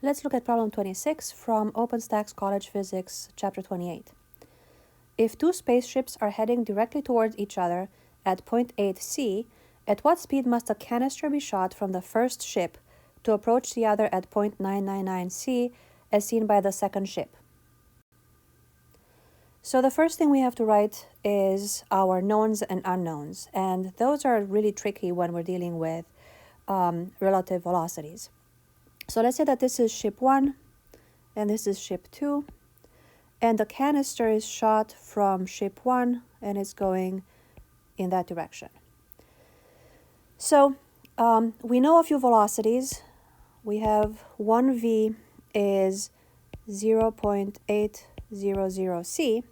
Let's look at problem 26 from OpenStax College Physics, Chapter 28. If two spaceships are heading directly towards each other at point 8c, at what speed must a canister be shot from the first ship to approach the other at point 999c, as seen by the second ship? So the first thing we have to write is our knowns and unknowns, and those are really tricky when we're dealing with relative velocities. So let's say that this is ship 1 and this is ship 2, and the canister is shot from ship 1 and it's going in that direction. So we know a few velocities. We have 1v is 0.800c.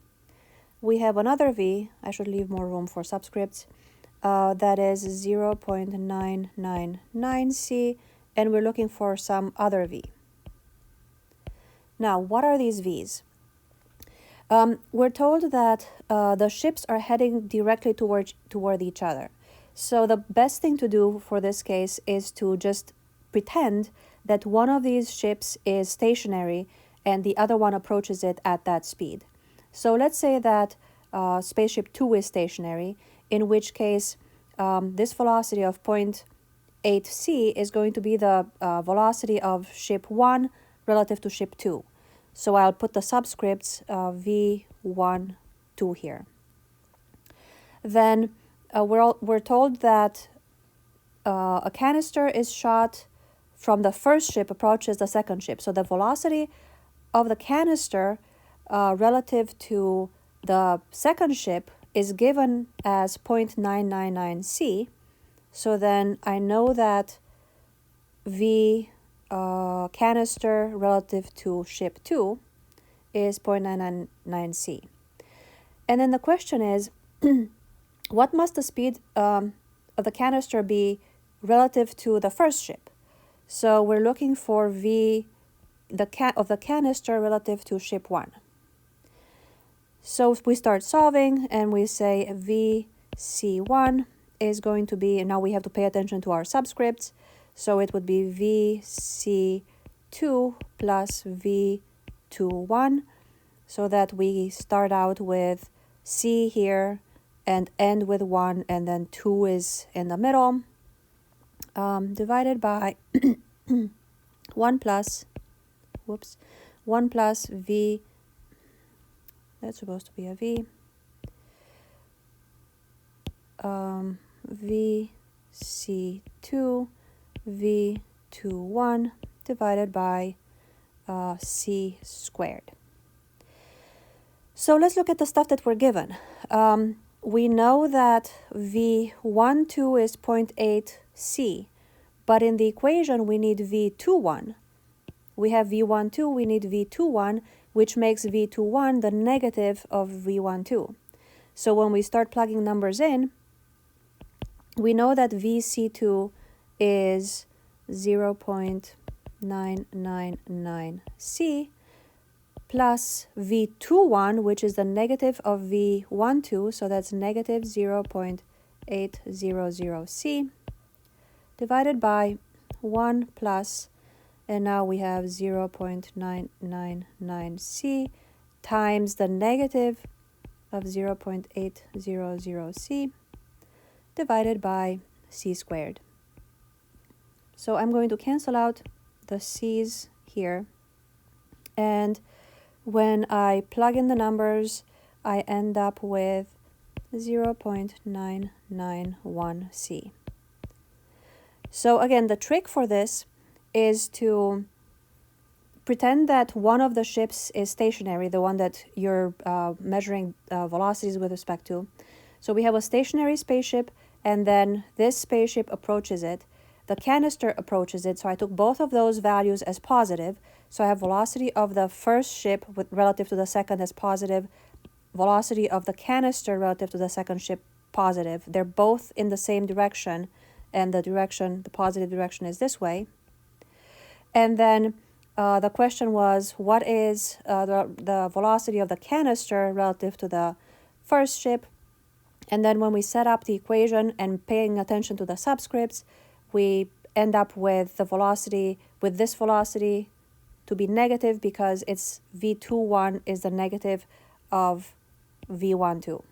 We have another v, I should leave more room for subscripts, that is 0.999c, and we're looking for some other v. Now, what are these v's? We're told that the ships are heading directly toward each other. So the best thing to do for this case is to just pretend that one of these ships is stationary and the other one approaches it at that speed. So let's say that spaceship 2 is stationary, in which case this velocity of 0.8c is going to be the velocity of ship 1 relative to ship 2. So I'll put the subscripts v1, 2 here. Then we're told that a canister is shot from the first ship approaches the second ship. So the velocity of the canister relative to the second ship is given as 0.999c. So then I know that v canister relative to ship 2 is 0.999c. And then the question is, what must the speed of the canister be relative to the first ship? So we're looking for v of the canister relative to ship 1. So if we start solving and we say vc1 is going to be, and now we have to pay attention to our subscripts, so it would be vc2 plus v21, so that we start out with c here and end with 1, and then 2 is in the middle, divided by 1 plus v, that's supposed to be a v, vc2 v21 divided by c squared. So let's look at the stuff that we're given. We know that v12 is 0.8c, but in the equation we need v21. We have v12, we need v21, which makes v21 the negative of v12. So when we start plugging numbers in, we know that vc2 is 0.999c plus v21, which is the negative of v12, so that's negative 0.800c, divided by 1 plus, and now we have 0.999c times the negative of 0.800c divided by c squared. So I'm going to cancel out the c's here, and when I plug in the numbers, I end up with 0.991c. So again, the trick for this is to pretend that one of the ships is stationary, the one that you're measuring velocities with respect to. So we have a stationary spaceship, and then this spaceship approaches it. The canister approaches it, so I took both of those values as positive. So I have velocity of the first ship relative to the second as positive, velocity of the canister relative to the second ship positive. They're both in the same direction, and the positive direction is this way. And then the question was, what is the velocity of the canister relative to the first ship? And then when we set up the equation and paying attention to the subscripts, we end up with the velocity, with this velocity to be negative because it's v21 is the negative of v12.